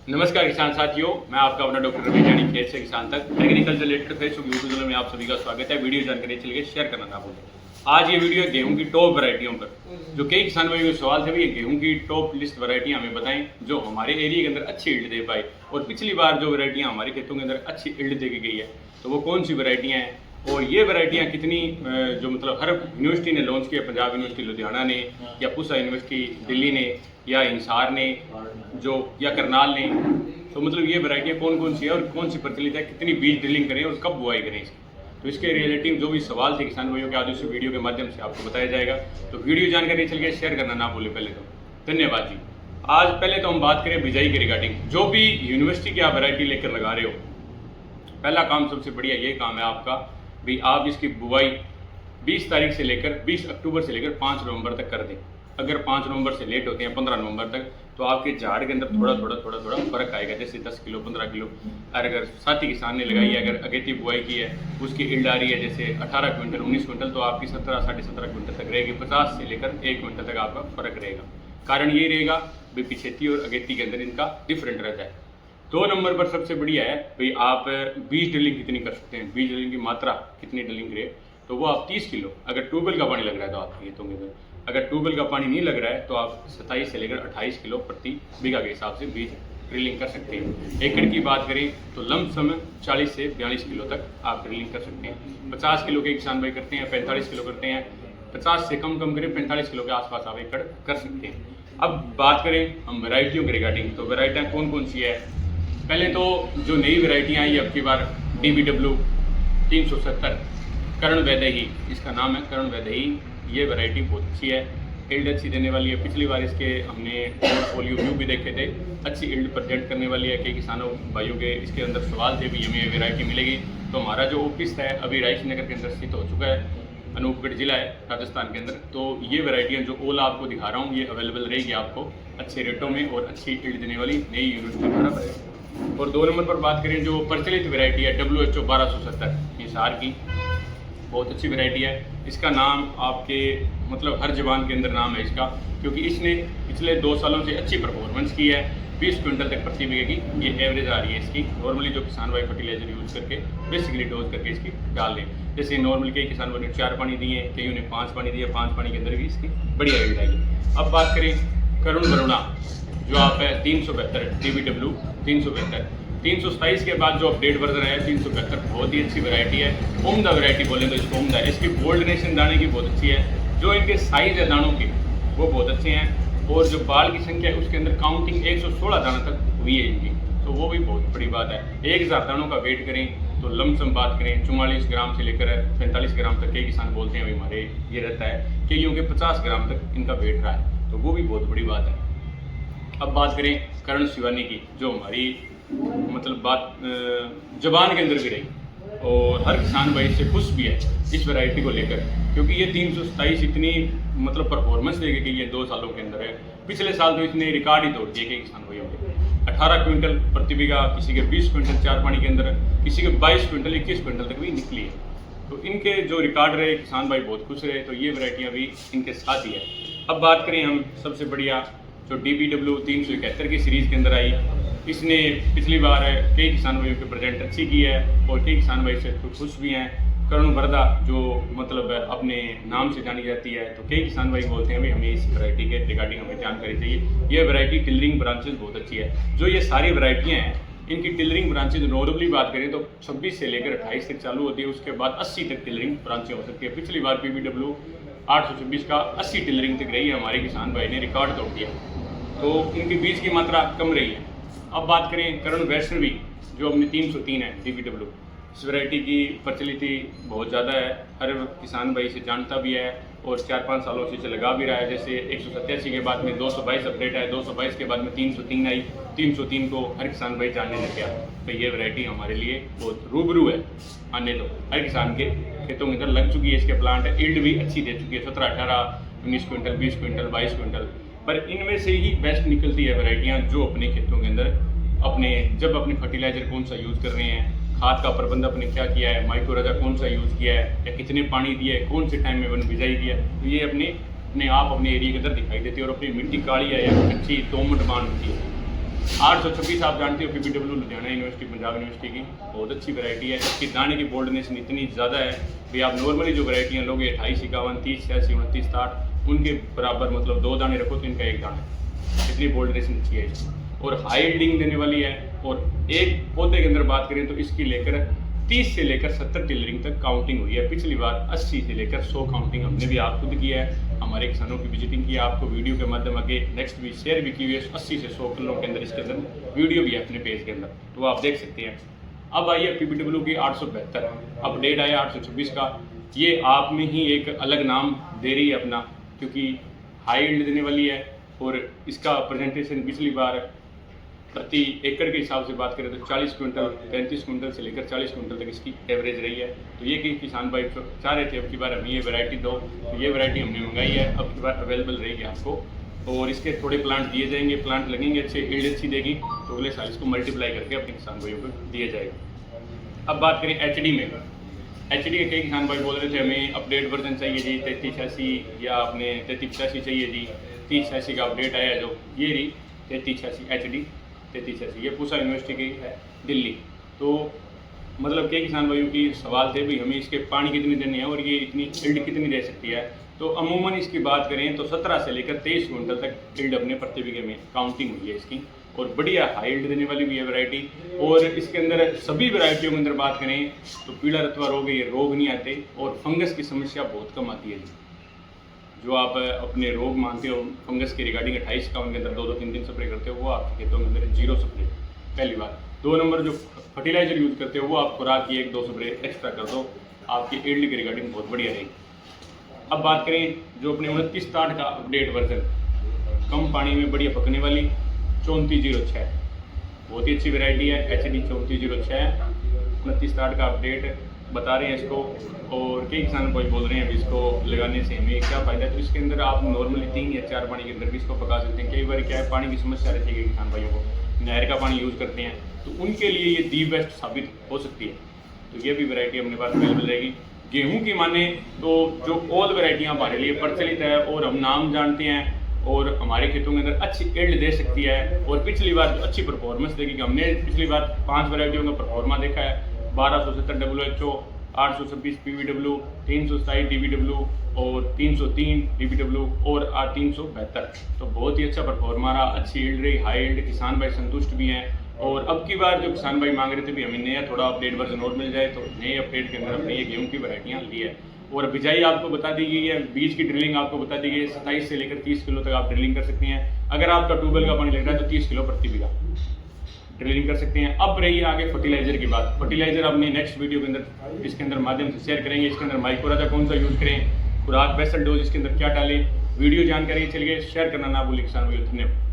नमस्कार किसान साथियों, मैं आपका अपना डॉक्टर रवि जानी खेत से किसान तक agriculture related Facebook YouTube channel में आप सभी का स्वागत है। वीडियो जानकारी चलिए शेयर करना ना भूलें। आज ये वीडियो गेहूं की टॉप वैरायटियों पर, जो कई किसान भाइयों के सवाल थे भी, गेहूं की टॉप लिस्ट वैरायटियां हमें बताएं जो हमारे एरिया के अंदर अच्छी ईल्ड दे पाए। और पिछली बार जो वैरायटियां हमारे खेतों के अंदर अच्छी ईल्ड दे गई है तो वो कौन सी वैरायटियाँ हैं और ये वैरायटियाँ कितनी जो मतलब हर यूनिवर्सिटी ने लॉन्च किया, पंजाब यूनिवर्सिटी लुधियाना ने या पूसा यूनिवर्सिटी दिल्ली ने या हिसार ने जो या करनाल ने, तो मतलब ये वैरायटियाँ कौन कौन सी है और कौन सी प्रचलित है, कितनी बीज ड्रिलिंग करें और कब बुआई करें इसकी। तो इसके रिलेटिव जो भी सवाल थे किसान भाइयों के आज इस वीडियो के माध्यम से आपको बताया जाएगा। तो वीडियो जानकारी चलिए शेयर करना ना भूलें। पहले तो धन्यवाद जी। आज पहले तो हम बात करें बिजाई के रिगार्डिंग। जो भी यूनिवर्सिटी की आप वैरायटी लेकर लगा रहे हो, पहला काम सबसे बढ़िया ये काम है आपका भी, आप इसकी बुआई 20 तारीख से लेकर 20 अक्टूबर से लेकर 5 नवंबर तक कर दें। अगर 5 नवंबर से लेट होते हैं 15 नवंबर तक, तो आपके झाड़ के अंदर थोड़ा थोड़ा फर्क आएगा, जैसे 10 किलो 15 किलो। और अगर साथी किसान ने लगाई है, अगर अगेती बुआई की है, उसकी ईल्ड आ रही है जैसे 18 क्विंटल 19 क्विंटल, तो आपकी 17 साढ़े 17 क्विंटल तक रहेगी। 50 से लेकर 1 क्विंटल तक आपका फर्क रहेगा। कारण ये रहेगा भाई पिछेती और अगेती के अंदर इनका डिफरेंट रहता है। 2 नंबर पर सबसे बढ़िया है भाई, आप बीज ड्रिलिंग कितनी कर सकते हैं, बीज ड्रिलिंग की मात्रा कितनी ड्रिलिंग करें, तो वो आप 30 किलो। अगर ट्यूबवेल का पानी लग रहा है तो आपके खेतों के अंदर, अगर ट्यूबवेल का पानी नहीं लग रहा है तो आप 27 से लेकर 28 किलो प्रति बीघा के हिसाब से बीज ड्रिलिंग कर सकते हैं। एकड़ की बात करें तो लमसम 40 से 42 किलो तक आप ड्रिलिंग कर सकते हैं। 50 किलो के किसान भाई करते हैं, 45 किलो करते हैं, 50 से कम करें 45 किलो के आसपास आप एकड़ कर सकते हैं। अब बात करें हम वैरायटियों के रिगार्डिंग, तो वैरायटियाँ कौन कौन सी है। पहले तो जो नई वैरायटियाँ आई अब की बार, DBW 370 कर्ण वैदेही, इसका नाम है कर्ण वैदेही। ये वैरायटी बहुत अच्छी है, ईल्ड अच्छी देने वाली है। पिछली बार इसके हमने पोर्टफोलियो व्यू भी देखे थे, अच्छी ईल्ड प्रेजेंट करने वाली है। कई किसानों भाइयों के इसके अंदर सवाल थे भी हमें ये वैरायटी मिलेगी। तो हमारा जो ऑफिस है अभी राइस नगर के अंदर स्थित हो चुका है, अनूपगढ़ जिला है राजस्थान के अंदर। तो ये वैरायटियाँ जो ओला आपको दिखा रहा हूँ ये अवेलेबल रहेगी आपको अच्छे रेटों में और अच्छी ईल्ड देने वाली नई यूनिवर्सिटी द्वारा है। और 2 नंबर पर बात करें जो प्रचलित वैरायटी है WHO 1270 हिसार की, बहुत अच्छी वैरायटी है। इसका नाम आपके मतलब हर जबान के अंदर नाम है इसका, क्योंकि इसने पिछले 2 सालों से अच्छी परफॉर्मेंस की है। 20 क्विंटल तक प्रति बीघे की ये एवरेज आ रही है इसकी। नॉर्मली जो किसान भाई फर्टिलाइजर यूज़ करके बेसिकली डोज करके इसकी डाल दें, जैसे नॉर्मली कई किसान भाई ने 4 पानी दिए, कईयों ने 5 पानी दिए, 5 पानी के अंदर भी इसकी बढ़िया ईल्ड आई। अब बात करें करुण वरुणा, जो आप है 372 DBW 372 327 के बाद जो अपडेट वर्जन है 372, बहुत ही अच्छी वैरायटी है। उम्दा वैरायटी बोलें तो इसको उम्दा है। इसकी गोल्डनेशन दाने की बहुत अच्छी है, जो इनके साइज है दानों के वो बहुत अच्छे हैं, और जो बाल की संख्या है उसके अंदर काउंटिंग 116 दाना तक हुई है इनकी, तो वो भी बहुत बड़ी बात है। 1000 दानों का वेट करें तो लमसम बात करें 44 ग्राम से लेकर 45 ग्राम तक कई किसान बोलते हैं भाई हमारे ये रहता है, कईयों के 50 ग्राम तक इनका वेट रहा है, तो वो भी बहुत बड़ी बात है। अब बात करें करण शिवानी की, जो हमारी मतलब बात जबान के अंदर भी रही और हर किसान भाई से खुश भी है इस वैरायटी को लेकर, क्योंकि ये 327 इतनी मतलब परफॉर्मेंस लेके गई है 2 सालों के अंदर है। पिछले साल तो इसने रिकॉर्ड ही तोड़ दिए कई किसान भाइयों के, 18 क्विंटल प्रति बीघा, किसी के 20 क्विंटल 4 पानी के अंदर, किसी के 22 क्विंटल 21 क्विंटल तक भी निकली है। तो इनके जो रिकॉर्ड रहे किसान भाई बहुत खुश रहे, तो ये वैरायटियाँ भी इनके साथ ही है। अब बात करें हम सबसे बढ़िया जो DBW 371 की सीरीज़ के अंदर आई, इसने पिछली बार कई किसान भाइयों के प्रेजेंट अच्छी की है और कई किसान भाई से खुश भी हैं। करुण वरदा जो मतलब अपने नाम से जानी जाती है, तो कई किसान भाई बोलते हैं भाई हमें इस वैरायटी के रिगार्डिंग हमें जानकारी चाहिए। ये वैरायटी टिलरिंग ब्रांचेज बहुत अच्छी है। जो ये सारी वैरायटियाँ हैं इनकी टिलरिंग ब्रांचेज नॉर्मली बात करें तो 26 से लेकर 28 तक चालू होती है, उसके बाद 80 तक टिलरिंग ब्रांचें हो सकती है। पिछली बार PBW 826 का 80 टिलरिंग तक रही है, हमारे किसान भाई ने रिकॉर्ड तोड़ दिया, तो इनकी बीज की मात्रा कम रही है। अब बात करें करुण वैष्णवी, जो अपनी 303 है DBW, इस वैरायटी की प्रचलित बहुत ज़्यादा है, हर किसान भाई से जानता भी है और 4-5 सालों से लगा भी रहा है। जैसे 187 के बाद में 222 अपडेट है, 222 के बाद में 303 आई, 303 को हर किसान भाई जानने लग गया। तो ये वैरायटी हमारे लिए बहुत रूबरू है, आने तो हर किसान के खेतों के अंदर लग चुकी है, इसके प्लांट है, ईल्ड भी अच्छी दे चुकी है, 17, 18, 19 क्विंटल, 20 क्विंटल, 22 क्विंटल। पर इनमें से ही बेस्ट निकलती है वैरायटियाँ जो अपने खेतों के अंदर जब अपने फर्टिलाइजर कौन सा यूज़ कर रहे हैं, खाद का प्रबंध अपने क्या किया है, माइक्रोराजा कौन सा यूज़ किया है या कितने पानी दिया है, कौन से टाइम में वन बिजाई दिया है, तो ये अपने आप अपने एरिया के अंदर दिखाई देती है। और अपनी मिट्टी काली है या कच्ची दोमट मान होती है, 826 आप जानते हो PPW Ludhiana university, Punjab university की बहुत अच्छी वैरायटी है। इसकी दाने की बोल्डनेस इतनी ज़्यादा है कि आप नॉर्मली जो वैरायटियाँ लोगे 28, 51, 30, 86, 29, 60 उनके बराबर, मतलब 2 दाने रखो तो इनका 1 दाना है, इतनी बोल्डनेस अच्छी है इसकी और हाई यील्डिंग देने वाली है। और एक पौधे के अंदर बात करें तो इसकी लेकर 30 से लेकर 70 टिलरिंग तक काउंटिंग हुई है। पिछली बार 80 से लेकर 100 काउंटिंग हमने भी आप खुद किया है, हमारे किसानों की विजिटिंग की है, आपको वीडियो के माध्यम आगे नेक्स्ट भी शेयर भी की हुई है। 80 से 100 किलो के अंदर इसके अंदर वीडियो भी है अपने पेज के अंदर, तो आप देख सकते हैं। अब आई है PPW की 872 अपडेट आया 826 का। ये आप में ही एक अलग नाम दे रही है अपना, क्योंकि हाई यील्ड देने वाली है और इसका प्रेजेंटेशन पिछली बार प्रति एकड़ के हिसाब से बात करें तो 40 क्विंटल, 33 क्विंटल से लेकर 40 क्विंटल तक इसकी एवरेज रही है। तो ये कि किसान भाई चाह रहे थे अब की बार हमें ये वैरायटी दो, तो ये वैरायटी हमने मंगाई है, अब की बार अवेलेबल रहेगी आपको। और इसके थोड़े प्लांट दिए जाएंगे, प्लांट लगेंगे अच्छे, यील्ड अच्छी देगी तो अगले साल इसको मल्टीप्लाई करके अपने किसान भाइयों को दिया जाएगा। अब बात करें HD में, HD के कई किसान भाई बोल रहे थे हमें अपडेट वर्जन चाहिए जी, 3386 या अपने 3386 चाहिए जी। 3086 का अपडेट आया जो ये रही 3386 HD 3386, ये पूसा यूनिवर्सिटी की है दिल्ली। तो मतलब कई किसान भाइयों की सवाल थे भी हमें इसके पानी कितनी देनी है और ये इतनी यील्ड कितनी दे सकती है। तो अमूमन इसकी बात करें तो 17 से लेकर 23 क्विंटल तक यील्ड अपने प्रति बीघे में काउंटिंग हुई है इसकी, और बढ़िया हाई यील्ड देने वाली भी है वैरायटी। और इसके अंदर सभी वैरायटियों के अंदर बात करें तो पीला रतवा रोग, ये रोग नहीं आते और फंगस की समस्या बहुत कम आती है। जो आप अपने रोग मानते हो फंगस के रिगार्डिंग 28-51 के अंदर 2-3 स्प्रे करते हो, वो आपके खेतों के अंदर 0 स्प्रे पहली बार। 2 नंबर जो फर्टिलाइजर यूज़ करते हो वो आप खुराक की 1-2 स्प्रे एक्स्ट्रा कर दो, आपकी यील्ड की रिगार्डिंग बहुत बढ़िया रहेगी। अब बात करें जो अपने 2960 का अपडेट वर्जन, कम पानी में बढ़िया पकने वाली 3406, बहुत ही अच्छी वैरायटी है। HD 3406 2960 का अपडेट बता रहे हैं इसको। और कई किसान भाई बोल रहे हैं अभी इसको लगाने से हमें क्या फ़ायदा है, तो इसके अंदर आप नॉर्मली 3 या 4 पानी के अंदर भी इसको पका सकते हैं। कई बार क्या है पानी की समस्या रहती है किसान भाइयों को, नहर का पानी यूज़ करते हैं, तो उनके लिए ये दी बेस्ट साबित हो सकती है। तो ये भी वैरायटी अपने पास अवेलेबल रहेगी। गेहूँ की माने तो जो ऑल वैरायटियाँ हमारे लिए प्रचलित है और हम नाम जानते हैं और हमारे खेतों के अंदर अच्छी यील्ड दे सकती है। और पिछली बार जो अच्छी परफॉर्मेंस देगी, हमने पिछली बार 5 वैरायटियों का परफॉर्मा देखा है, 1270 WHO, 826 PPW, 327 DBW और 303 DBW और 372। तो बहुत ही अच्छा परफॉर्मा रहा, अच्छी यील्ड रही, हाई यील्ड, किसान भाई संतुष्ट भी हैं। और अब की बार जो किसान भाई मांग रहे थे भी हमें नया थोड़ा अपडेट वर्जन और मिल जाए, तो नए अपडेट के अंदर हमने ये गेहूँ की वैरायटियाँ ली है। और बिजाई आपको बता दी गई है, बीज की ड्रिलिंग आपको बता दी गई है, 27 से लेकर 30 किलो तक आप ड्रिलिंग कर सकते हैं। अगर आपका ट्यूबवेल का पानी लग रहा है तो 30 किलो प्रति बीघा ड्रिलिंग कर सकते हैं। अब रही आगे फर्टिलाइजर की बात। फर्टिलाइजर अपने नेक्स्ट वीडियो के अंदर इसके अंदर माध्यम से शेयर करेंगे। इसके अंदर माइक्रोराजा कौन सा यूज़ करें, खुराक बेसल डोज इसके अंदर क्या डालें, वीडियो जानकारी चलिए शेयर करना ना भूलिए किसान भाइयों। धन्यवाद।